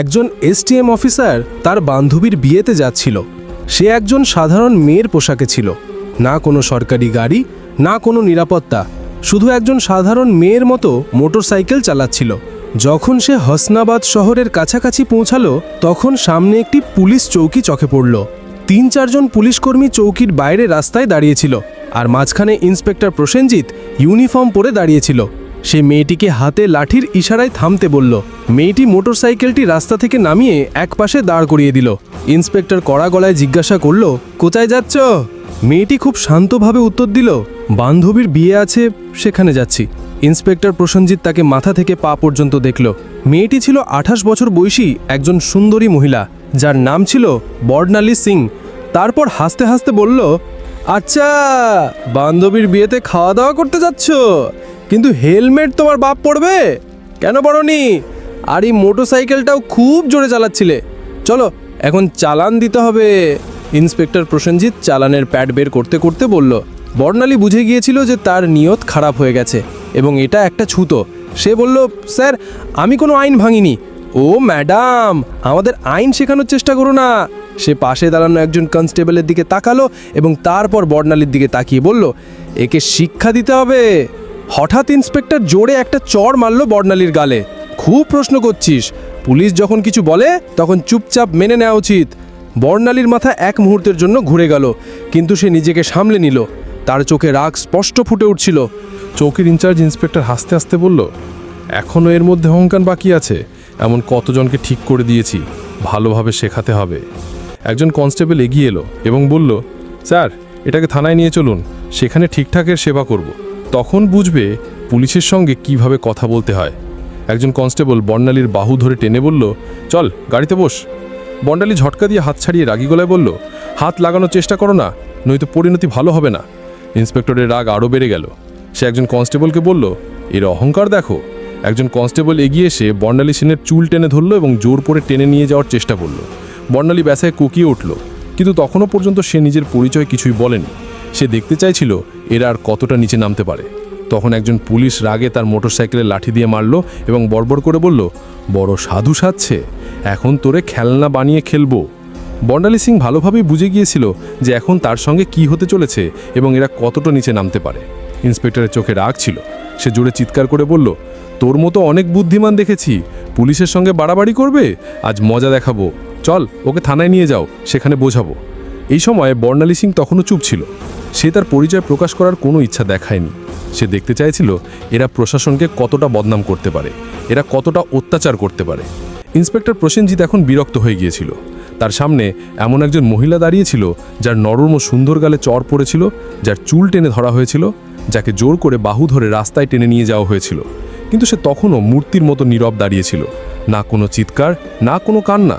একজন STM officer তার বান্ধবীর বিয়েতে যাচ্ছিল। সে একজন সাধারণ মেয়ের পোশাকে ছিল, না কোনো সরকারি গাড়ি, না কোনো নিরাপত্তা, শুধু একজন সাধারণ মেয়ের মতো মোটরসাইকেল চালাচ্ছিল। যখন সে হাসনাবাদ শহরের কাছাকাছি পৌঁছালো, তখন সামনে একটি পুলিশ চৌকি চোখে পড়ল। ৩-৪ জন পুলিশকর্মী চৌকির বাইরে রাস্তায় দাঁড়িয়েছিল, আর মাঝখানে ইন্সপেক্টর প্রসেনজিৎ ইউনিফর্ম পরে দাঁড়িয়েছিল। সে মেয়েটিকে হাতে লাঠির ইশারায় থামতে বলল। মেয়েটি মোটরসাইকেলটি রাস্তা থেকে নামিয়ে একপাশে দাঁড় করিয়ে দিল। ইন্সপেক্টর কড়া গলায় জিজ্ঞাসা করল, কোথায় যাচ্ছ? মেয়েটি খুব শান্তভাবে উত্তর দিল, বান্ধবীর বিয়ে আছে, সেখানে যাচ্ছি। ইন্সপেক্টর প্রসেনজিৎ তাকে মাথা থেকে পা পর্যন্ত দেখল। মেয়েটি ছিল 28 বছর বয়সী একজন সুন্দরী মহিলা, যার নাম ছিল বর্ণালী সিং। তারপর হাসতে হাসতে বলল, আচ্ছা, বান্ধবীর বিয়েতে খাওয়া দাওয়া করতে যাচ্ছ, কিন্তু হেলমেট তোমার বাপ পড়বে কেন পড়নি? আর এই মোটরসাইকেলটাও খুব জোরে চালাচ্ছিলে। চলো, এখন চালান দিতে হবে। ইন্সপেক্টর প্রসেনজিৎ চালানের প্যাড বের করতে করতে বলল। বর্ণালী বুঝে গিয়েছিল যে তার নিয়ত খারাপ হয়ে গেছে এবং এটা একটা ছুতো। সে বলল, স্যার, আমি কোনো আইন ভাঙিনি। ও ম্যাডাম, আমাদের আইন শেখানোর চেষ্টা করো না। সে পাশে দাঁড়ানো একজন কনস্টেবলের দিকে তাকালো এবং তারপর বর্ণালীর দিকে তাকিয়ে বলল, একে শিক্ষা দিতে হবে। হঠাৎ ইন্সপেক্টর জোরে একটা চড় মারল বর্ণালীর গালে। খুব প্রশ্ন করছিস, পুলিশ যখন কিছু বলে তখন চুপচাপ মেনে নেওয়া উচিত। বর্ণালীর মাথা এক মুহূর্তের জন্য ঘুরে গেল, কিন্তু সে নিজেকে সামলে নিল। তার চোখে রাগ স্পষ্ট ফুটে উঠছিল। চৌকির ইনচার্জ ইন্সপেক্টর হাসতে হাসতে বলল, এখনও এর মধ্যে অহংকার বাকি আছে। এমন কতজনকে ঠিক করে দিয়েছি, ভালোভাবে শেখাতে হবে। একজন কনস্টেবল এগিয়ে এলো এবং বলল, স্যার, এটাকে থানায় নিয়ে চলুন, সেখানে ঠিকঠাকের সেবা করব। তখন বুঝবে পুলিশের সঙ্গে কিভাবে কথা বলতে হয়। একজন কনস্টেবল বর্ণালীর বাহু ধরে টেনে বলল, চল, গাড়িতে বস। বর্ণালী ঝটকা দিয়ে হাত ছাড়িয়ে রাগী গলায় বলল, হাত লাগানোর চেষ্টা করো না, নয়তো পরিণতি ভালো হবে না। ইন্সপেক্টরের রাগ আরও বেড়ে গেল। সে একজন কনস্টেবলকে বলল, এর অহংকার দেখো। একজন কনস্টেবল এগিয়ে এসে বর্ণালী সেনের চুল টেনে ধরল এবং জোর করে টেনে নিয়ে যাওয়ার চেষ্টা করল। বর্ণালী ব্যথায় কুকিয়ে উঠল, কিন্তু তখনও পর্যন্ত সে নিজের পরিচয় কিছুই বলেনি। সে দেখতে চাইছিল এরা আর কতটা নিচে নামতে পারে। তখন একজন পুলিশ রাগে তার মোটরসাইকেলে লাঠি দিয়ে মারল এবং বড়বড় করে বলল, বড় সাধু সাজছে, এখন তোরে খেলনা বানিয়ে খেলবো। বর্ণালী সিং ভালোভাবেই বুঝে গিয়েছিল যে এখন তার সঙ্গে কি হতে চলেছে এবং এরা কতটা নিচে নামতে পারে। ইন্সপেক্টরের চোখে রাগ ছিল। সে জোরে চিৎকার করে বলল, তোর মতো অনেক বুদ্ধিমান দেখেছি, পুলিশের সঙ্গে বাড়াবাড়ি করবে, আজ মজা দেখাবো। চল, ওকে থানায় নিয়ে যাও, সেখানে বোঝাবো। এই সময় বর্ণালী সিং তখনও চুপ ছিল। সে তার পরিচয় প্রকাশ করার কোনো ইচ্ছা দেখায়নি। সে দেখতে চাইছিল এরা প্রশাসনকে কতটা বদনাম করতে পারে, এরা কতটা অত্যাচার করতে পারে। ইন্সপেক্টর প্রসেনজিৎ এখন বিরক্ত হয়ে গিয়েছিল। তার সামনে এমন একজন মহিলা দাঁড়িয়েছিল যার নরম ও সুন্দর গালে চড় পড়েছিল, যার চুল টেনে ধরা হয়েছিল, যাকে জোর করে বাহু ধরে রাস্তায় টেনে নিয়ে যাওয়া হয়েছিল। কিন্তু সে তখনও মূর্তির মতো নীরব দাঁড়িয়েছিল, না কোনো চিৎকার, না কোনো কান্না।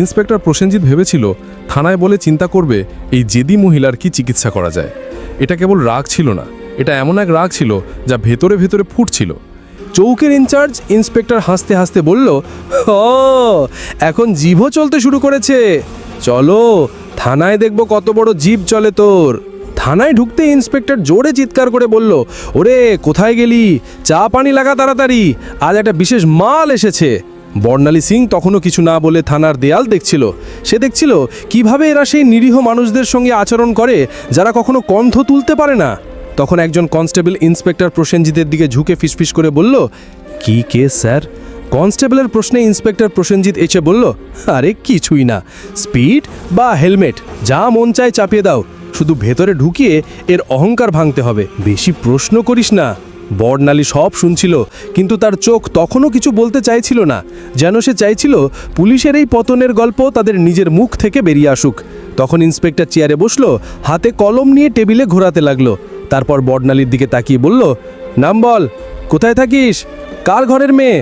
ইন্সপেক্টর প্রসেনজিৎ ভেবেছিল থানায় বলে চিন্তা করবে এই জেদি মহিলার কি চিকিৎসা করা যায়। এটা কেবল রাগ ছিল না, এটা এমন এক রাগ ছিল যা ভেতরে ভেতরে ফুটছিল। চৌকির ইনচার্জ ইন্সপেক্টর হাসতে হাসতে বলল, ও, এখন জিভও চলতে শুরু করেছে। চলো, থানায় দেখবো কত বড় জিভ চলে তোর। থানায় ঢুকতে ইন্সপেক্টর জোরে চিৎকার করে বলল, ওরে, কোথায় গেলি? চা পানি লাগা তাড়াতাড়ি, আজ একটা বিশেষ মাল এসেছে। বর্ণালী সিং তখনও কিছু না বলে থানার দেয়াল দেখছিল। সে দেখছিল কিভাবে এরা সেই নিরীহ মানুষদের সঙ্গে আচরণ করে যারা কখনো কণ্ঠ তুলতে পারে না। তখন একজন কনস্টেবল ইন্সপেক্টর প্রসেনজিতের দিকে ঝুঁকে ফিসফিস করে বলল, কি কেস স্যার? কনস্টেবলের প্রশ্নে ইন্সপেক্টর প্রসেনজিৎ এসে বলল, আরে কিছুই না, স্পিড বা হেলমেট, যা মন চায় চাপিয়ে দাও, শুধু ভেতরে ঢুকিয়ে এর অহংকার ভাঙতে হবে, বেশি প্রশ্ন করিস না। বর্ণালী সব শুনছিল, কিন্তু তার চোখ তখনও কিছু বলতে চাইছিল না, যেন সে চাইছিল পুলিশের এই পতনের গল্প তাদের নিজের মুখ থেকে বেরিয়ে আসুক। তখন ইন্সপেক্টর চেয়ারে বসলো, হাতে কলম নিয়ে টেবিলে ঘোরাতে লাগলো। তারপর বর্ণালীর দিকে তাকিয়ে বলল, নাম বল, কোথায় থাকিস, কার ঘরের মেয়ে?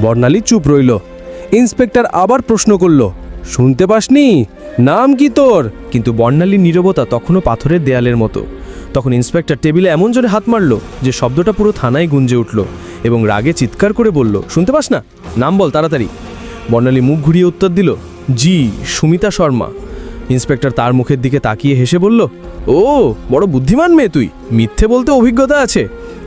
বর্ণালী চুপ রইল। ইন্সপেক্টর আবার প্রশ্ন করল, শুনতে পাসনি? নাম কি তোর? কিন্তু বর্ণালীর নীরবতা তখনও পাথরের দেয়ালের মতো। তখন ইন্সপেক্টর টেবিলে এমন জোরে হাত মারল যে শব্দটা পুরো থানায় গুঞ্জে উঠল এবং রাগে চিৎকার করে বলল, শুনতে পাস না? নাম বল তাড়াতাড়ি। বর্ণালী মুখ ঘুরিয়ে উত্তর দিল, জি, সুমিতা শর্মা। ইন্সপেক্টর তার মুখের দিকে তাকিয়ে হেসে বলল, ও, বড় বুদ্ধিমান মেয়ে তুই, মিথ্যে বলতে অভিজ্ঞতা আছে,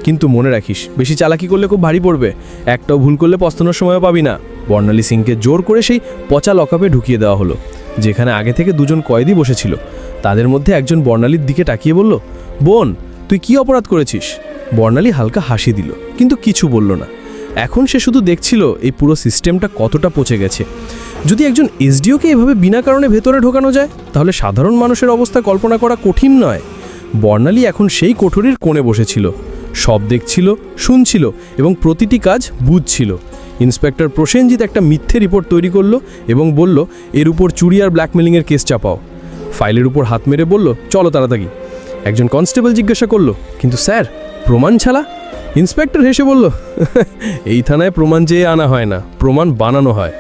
কিন্তু মনে রাখিস বেশি চালাকি করলে খুব ভারী পড়বে, একটাও ভুল করলে পস্তানোর সময়ও পাবি না। বর্ণালী সিংকে জোর করে সেই পচা লকআপে ঢুকিয়ে দেওয়া হলো, যেখানে আগে থেকে দুজন কয়েদি বসেছিল। তাদের মধ্যে একজন বর্ণালীর দিকে তাকিয়ে বলল, বোন, তুই কি অপরাধ করেছিস? বর্ণালী হালকা হাসি দিল, কিন্তু কিছু বলল না। এখন সে শুধু দেখছিল এই পুরো সিস্টেমটা কতটা পচে গেছে। যদি একজন এসডিওকে এভাবে বিনা কারণে ভেতরে ঢোকানো যায়, তাহলে সাধারণ মানুষের অবস্থা কল্পনা করা কঠিন নয়। বর্ণালী এখন সেই কোঠরির কোণে বসেছিল, সব দেখছিল, শুনছিল এবং প্রতিটি কাজ বুঝছিল। ইন্সপেক্টর প্রসেনজিৎ একটা মিথ্যে রিপোর্ট তৈরি করলো এবং বলল, এর উপর চুরি আর ব্ল্যাকমেলিংয়ের কেস চাপাও। ফাইলের উপর হাত মেরে বলল, চলো তাড়াতাড়ি। একজন কনস্টেবল জিজ্ঞাসা করলো, কিন্তু স্যার, প্রমাণ ছাড়া? ইন্সপেক্টর হেসে বলল, এই থানায় প্রমাণ চেয়ে আনা হয় না, প্রমাণ বানানো হয়।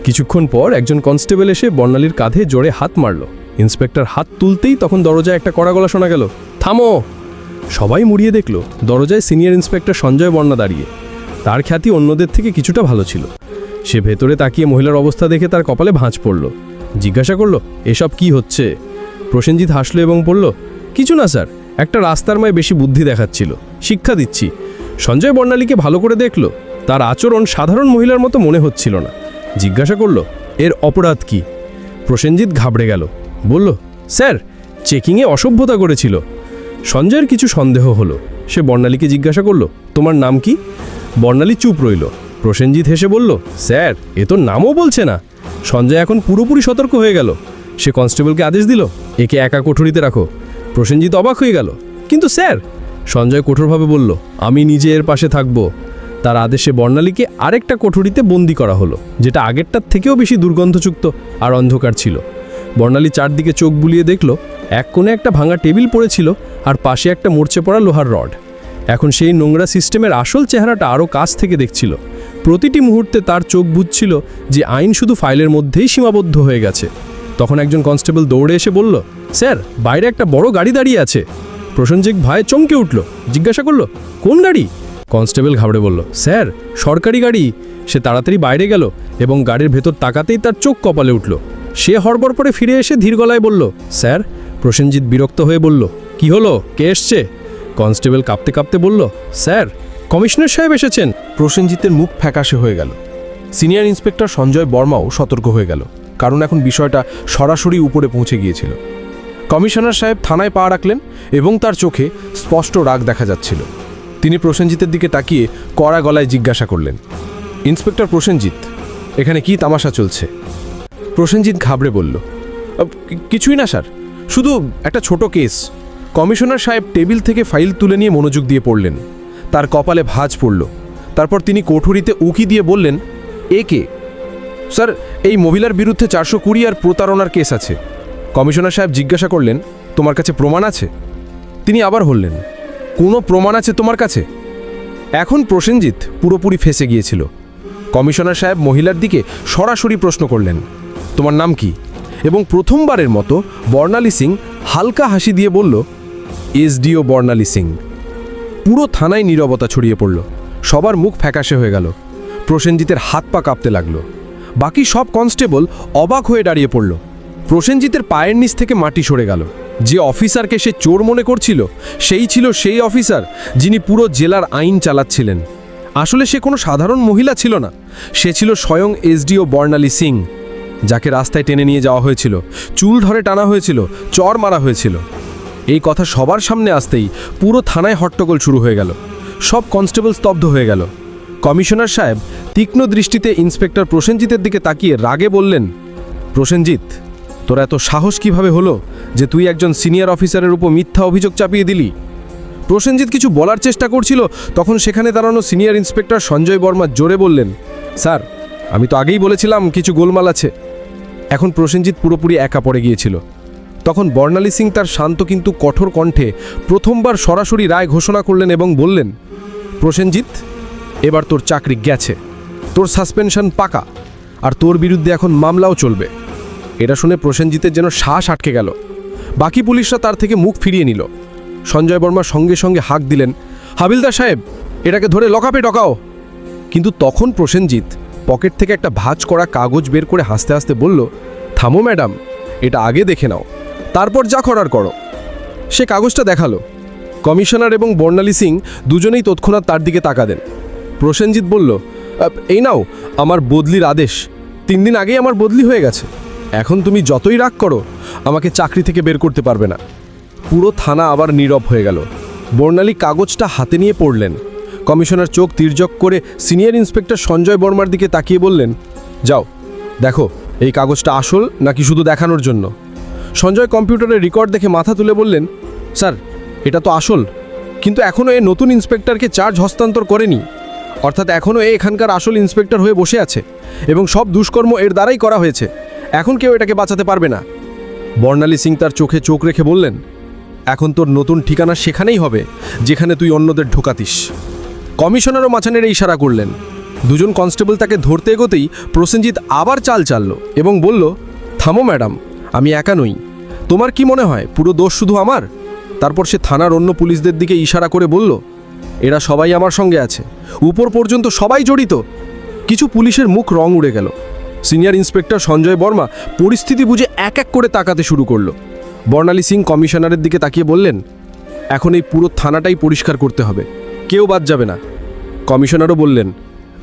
কিছুক্ষণ পর একজন কনস্টেবল এসে বর্ণালীর কাঁধে জোরে হাত মারল। ইন্সপেক্টর হাত তুলতেই তখন দরজায় একটা কড়া গলা শোনা গেল, থামো! সবাই মুড়িয়ে দেখল দরজায় সিনিয়র ইন্সপেক্টর সঞ্জয় বর্ণা দাঁড়িয়ে। তার খ্যাতি অন্যদের থেকে কিছুটা ভালো ছিল। সে ভেতরে তাকিয়ে মহিলার অবস্থা দেখে তার কপালে ভাঁজ পড়ল। জিজ্ঞাসা করল, এসব কি হচ্ছে? প্রসেনজিৎ হাসল এবং বলল, কিছু না স্যার, একটা রাস্তার মায় বেশি বুদ্ধি দেখাচ্ছিল, শিক্ষা দিচ্ছি। সঞ্জয় বর্ণালীকে ভালো করে দেখল, তার আচরণ সাধারণ মহিলার মতো মনে হচ্ছিল না। জিজ্ঞাসা করল, এর অপরাধ কি? প্রসেনজিৎ ঘাবড়ে গেল, বলল, স্যার, চেকিংয়ে অসভ্যতা করেছিল। সঞ্জয়ের কিছু সন্দেহ হলো। সে বর্ণালীকে জিজ্ঞাসা করল, তোমার নাম কি? বর্ণালী চুপ রইল। প্রসেনজিৎ হেসে বলল, স্যার, এ তো নামও বলছে না। সঞ্জয় এখন পুরোপুরি সতর্ক হয়ে গেল। সে কনস্টেবলকে আদেশ দিল, একে একা কোঠরিতে রাখো। প্রসেনজিৎ অবাক হয়ে গেল, কিন্তু স্যার? সঞ্জয় কঠোরভাবে বলল, আমি নিজে এর পাশে থাকব। তার আদেশে বর্ণালীকে আরেকটা কোঠরিতে বন্দি করা হলো, যেটা আগেরটার থেকেও বেশি দুর্গন্ধযুক্ত আর অন্ধকার ছিল। বর্ণালী চারদিকে চোখ বুলিয়ে দেখল, এক কোণে একটা ভাঙা টেবিল পড়েছিল আর পাশে একটা মরচে পড়া লোহার রড। এখন সেই নোংরা সিস্টেমের আসল চেহারাটা আরও কাছ থেকে দেখছিল। প্রতিটি মুহূর্তে তার চোখ বুঝছিল যে আইন শুধু ফাইলের মধ্যেই সীমাবদ্ধ হয়ে গেছে। তখন একজন কনস্টেবল দৌড়ে এসে বলল, স্যার, বাইরে একটা বড় গাড়ি দাঁড়িয়ে আছে। প্রসেনজিৎ ভয়ে চমকে উঠল, জিজ্ঞাসা করল, কোন গাড়ি? কনস্টেবল ঘাবড়ে বলল, স্যার, সরকারি গাড়ি। সে তাড়াতাড়ি বাইরে গেল এবং গাড়ির ভেতর তাকাতেই তার চোখ কপালে উঠল। সে হড়বড় পরে ফিরে এসে ধীর গলায় বলল, স্যার। প্রসেনজিৎ বিরক্ত হয়ে বলল, কি হলো, কে এসছে? কনস্টেবল কাঁপতে কাঁপতে বলল, স্যার, কমিশনার সাহেব এসেছেন। প্রসেনজিতের মুখ ফ্যাকাশে হয়ে গেল। সিনিয়র ইন্সপেক্টর সঞ্জয় বর্মাও সতর্ক হয়ে গেল, কারণ এখন বিষয়টা সরাসরি উপরে পৌঁছে গিয়েছিল। কমিশনার সাহেব থানায় পা রাখলেন এবং তার চোখে স্পষ্ট রাগ দেখা যাচ্ছিল। তিনি প্রসেনজিতের দিকে তাকিয়ে কড়া গলায় জিজ্ঞাসা করলেন, ইন্সপেক্টর প্রসেনজিৎ, এখানে কি তামাশা চলছে? প্রসেনজিৎ ঘাবড়ে বলল, কিছুই না স্যার, শুধু একটা ছোট কেস। কমিশনার সাহেব টেবিল থেকে ফাইল তুলে নিয়ে মনোযোগ দিয়ে পড়লেন। তার কপালে ভাঁজ পড়ল। তারপর তিনি কোঠরিতে উকি দিয়ে বললেন, এ কে? স্যার, এই মহিলার বিরুদ্ধে 420 আর প্রতারণার কেস আছে। কমিশনার সাহেব জিজ্ঞাসা করলেন, তোমার কাছে প্রমাণ আছে? তিনি আবার বললেন, কোনো প্রমাণ আছে তোমার কাছে? এখন প্রসেনজিৎ পুরোপুরি ফেঁসে গিয়েছিল। কমিশনার সাহেব মহিলার দিকে সরাসরি প্রশ্ন করলেন, তোমার নাম কি? এবং প্রথমবারের মতো বর্ণালী সিং হালকা হাসি দিয়ে বলল, এসডিও বর্ণালী সিং। পুরো থানায় নীরবতা ছড়িয়ে পড়ল। সবার মুখ ফ্যাকাশে হয়ে গেল। প্রসেনজিতের হাত পা কাঁপতে লাগলো। বাকি সব কনস্টেবল অবাক হয়ে দাঁড়িয়ে পড়ল। প্রসেনজিতের পায়ের নিচ থেকে মাটি সরে গেল। যে অফিসারকে সে চোর মনে করছিল, সেই ছিল সেই অফিসার যিনি পুরো জেলার আইন চালাচ্ছিলেন। আসলে সে কোনো সাধারণ মহিলা ছিল না, সে ছিল স্বয়ং এসডিও বর্ণালী সিং, যাকে রাস্তায় টেনে নিয়ে যাওয়া হয়েছিল, চুল ধরে টানা হয়েছিল, চর মারা হয়েছিল। এই কথা সবার সামনে আসতেই পুরো থানায় হট্টগোল শুরু হয়ে গেল। সব কনস্টেবল স্তব্ধ হয়ে গেল। কমিশনার সাহেব তীক্ষ্ণ দৃষ্টিতে ইন্সপেক্টর প্রসেনজিতের দিকে তাকিয়ে রাগে বললেন, প্রসেনজিৎ, তোর এত সাহস কিভাবে হলো যে তুই একজন সিনিয়র অফিসারের উপর মিথ্যা অভিযোগ চাপিয়ে দিলি? প্রসেনজিৎ কিছু বলার চেষ্টা করছিল, তখন সেখানে দাঁড়ানো সিনিয়র ইন্সপেক্টর সঞ্জয় বর্মা জোরে বললেন, স্যার, আমি তো আগেই বলেছিলাম কিছু গোলমাল আছে। এখন প্রসেনজিৎ পুরোপুরি একা পড়ে গিয়েছিল। তখন বর্ণালী সিং তার শান্ত কিন্তু কঠোর কণ্ঠে প্রথমবার সরাসরি রায় ঘোষণা করলেন এবং বললেন, প্রসেনজিৎ, এবার তোর চাকরি গেছে, তোর সাসপেনশন পাকা, আর তোর বিরুদ্ধে এখন মামলাও চলবে। এটা শুনে প্রসেনজিতের যেন শ্বাস আটকে গেল। বাকি পুলিশরা তার থেকে মুখ ফিরিয়ে নিল। সঞ্জয় বর্মা সঙ্গে সঙ্গে হাঁক দিলেন, হাবিলদার সাহেব, এটাকে ধরে লকআপে ঢোকাও। কিন্তু তখন প্রসেনজিৎ পকেট থেকে একটা ভাঁজ করা কাগজ বের করে হাসতে হাসতে বলল, থামো ম্যাডাম, এটা আগে দেখে নাও, তারপর যা করার করো। সে কাগজটা দেখালো। কমিশনার এবং বর্ণালী সিং দুজনেই তৎক্ষণাৎ তার দিকে তাকালেন। প্রসেনজিৎ বলল, এই নাও আমার বদলির আদেশ। 3 দিন আগেই আমার বদলি হয়ে গেছে। এখন তুমি যতই রাগ করো আমাকে চাকরি থেকে বের করতে পারবে না। পুরো থানা আবার নীরব হয়ে গেল। বর্ণালী কাগজটা হাতে নিয়ে পড়লেন। কমিশনার চোখ তির্যক করে সিনিয়র ইন্সপেক্টর সঞ্জয় বর্মার দিকে তাকিয়ে বললেন, যাও দেখো এই কাগজটা আসল নাকি শুধু দেখানোর জন্য। সঞ্জয় কম্পিউটারের রেকর্ড দেখে মাথা তুলে বললেন, স্যার এটা তো আসল, কিন্তু এখনও এ নতুন ইন্সপেক্টরকে চার্জ হস্তান্তর করেনি। অর্থাৎ এখনও এখানকার আসল ইন্সপেক্টর হয়ে বসে আছে এবং সব দুষ্কর্ম এর দ্বারাই করা হয়েছে। এখন কেউ এটাকে বাঁচাতে পারবে না। বর্ণালী সিং তার চোখে চোখ রেখে বললেন, এখন তোর নতুন ঠিকানা সেখানেই হবে যেখানে তুই অন্যদের ঢোকাতিস। কমিশনারও মাঝানের ইশারা করলেন। দুজন কনস্টেবল তাকে ধরতে এগোতেই প্রসেনজিৎ আবার চাল চালল এবং বলল, থামো ম্যাডাম, আমি একা নই। তোমার কি মনে হয় পুরো দোষ শুধু আমার? তারপর সে থানার অন্য পুলিশদের দিকে ইশারা করে বলল, এরা সবাই আমার সঙ্গে আছে, উপর পর্যন্ত সবাই জড়িত। কিছু পুলিশের মুখ রং উড়ে গেল। সিনিয়র ইন্সপেক্টর সঞ্জয় বর্মা পরিস্থিতি বুঝে এক এক করে তাকাতে শুরু করলো। বর্ণালী সিং কমিশনারের দিকে তাকিয়ে বললেন, এখন এই পুরো থানাটাই পরিষ্কার করতে হবে, কেউ বাদ যাবে না। কমিশনারও বললেন,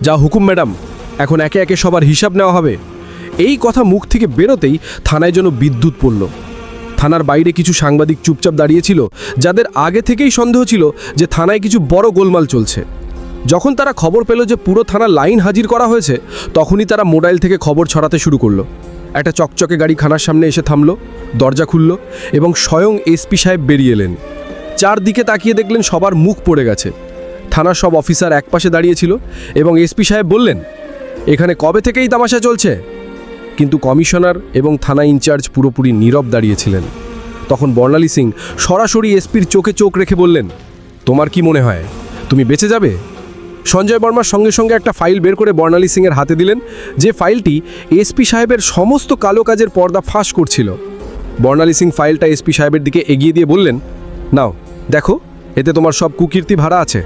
যা হুকুম ম্যাডাম, এখন একে একে সবার হিসাব নেওয়া হবে। এই কথা মুখ থেকে বেরোতেই থানায় যেন বিদ্যুৎ পড়ল। থানার বাইরে কিছু সাংবাদিক চুপচাপ দাঁড়িয়েছিল, যাদের আগে থেকেই সন্দেহ ছিল যে থানায় কিছু বড় গোলমাল চলছে। যখন তারা খবর পেল যে পুরো থানা লাইন হাজির করা হয়েছে, তখনই তারা মোবাইল থেকে খবর ছড়াতে শুরু করলো। একটা চকচকে গাড়ি থানার সামনে এসে থামলো, দরজা খুলল এবং স্বয়ং এসপি সাহেব বেরিয়ে এলেন। চারদিকে তাকিয়ে দেখলেন সবার মুখ পড়ে গেছে। থানার সব অফিসার একপাশে দাঁড়িয়েছিল এবং এসপি সাহেব বললেন, এখানে কবে থেকেই তামাশা চলছে? কিন্তু কমিশনার এবং থানা ইনচার্জ পুরোপুরি নীরব দাঁড়িয়েছিলেন। তখন বর্ণালী সিং সরাসরি এসপির চোখে চোখ রেখে বললেন, তোমার কি মনে হয় তুমি বেঁচে যাবে? সঞ্জয় বর্মার সঙ্গে সঙ্গে একটা ফাইল বের করে বর্ণালী সিংয়ের হাতে দিলেন, যে ফাইলটি এসপি সাহেবের সমস্ত কালো কাজের পর্দা ফাঁস করছিল। বর্ণালী সিং ফাইলটা এসপি সাহেবের দিকে এগিয়ে দিয়ে বললেন, নাও দেখো, এতে তোমার সব কুকীর্তি ভাড়া আছে।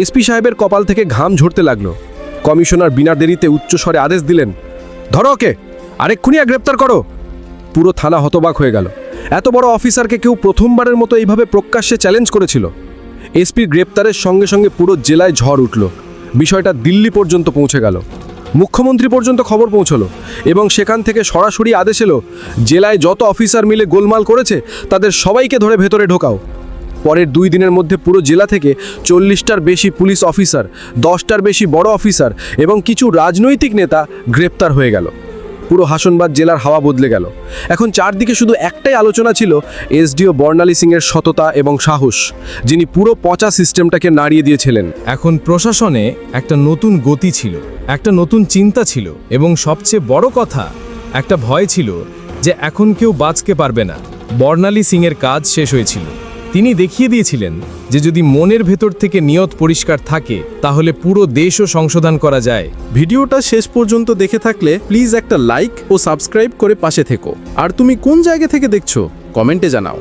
এসপি সাহেবের কপাল থেকে ঘাম ঝরতে লাগলো। কমিশনার বিনা দেরিতে উচ্চস্বরে আদেশ দিলেন, ধরো ওকে, আরেকক্ষুনি গ্রেপ্তার করো। পুরো থানা হতবাক হয়ে গেল। এত বড় অফিসারকে কেউ প্রথমবারের মতো এইভাবে প্রকাশ্যে চ্যালেঞ্জ করেছিল। এসপির গ্রেপ্তারের সঙ্গে সঙ্গে পুরো জেলায় ঝড় উঠল। বিষয়টা দিল্লি পর্যন্ত পৌঁছে গেল। মুখ্যমন্ত্রী পর্যন্ত খবর পৌঁছলো এবং সেখান থেকে সরাসরি আদেশ এলো, জেলায় যত অফিসার মিলে গোলমাল করেছে তাদের সবাইকে ধরে ভেতরে ঢোকাও। পরের 2 দিনের মধ্যে পুরো জেলা থেকে 40টার বেশি পুলিশ অফিসার, 10টার বেশি বড় অফিসার এবং কিছু রাজনৈতিক নেতা গ্রেপ্তার হয়ে গেল। পুরো হাসনবাদ জেলার হাওয়া বদলে গেল। এখন চারদিকে শুধু একটাই আলোচনা ছিল, এসডিও বর্ণালী সিংয়ের সততা এবং সাহস, যিনি পুরো পচা সিস্টেমটাকে নাড়িয়ে দিয়েছিলেন। এখন প্রশাসনে একটা নতুন গতি ছিল, একটা নতুন চিন্তা ছিল এবং সবচেয়ে বড় কথা, একটা ভয় ছিল যে এখন কেউ বাঁচতে পারবে না। বর্ণালী সিংয়ের কাজ শেষ হয়েছিল। তিনি দেখিয়ে দিয়েছিলেন যে যদি মনের ভেতর থেকে নিয়ত পরিষ্কার থাকে তাহলে পুরো দেশও সংশোধন করা যায়। ভিডিওটা শেষ পর্যন্ত দেখে থাকলে প্লিজ একটা লাইক ও সাবস্ক্রাইব করে পাশে থেকো। আর তুমি কোন জায়গা থেকে দেখছো কমেন্টে জানাও।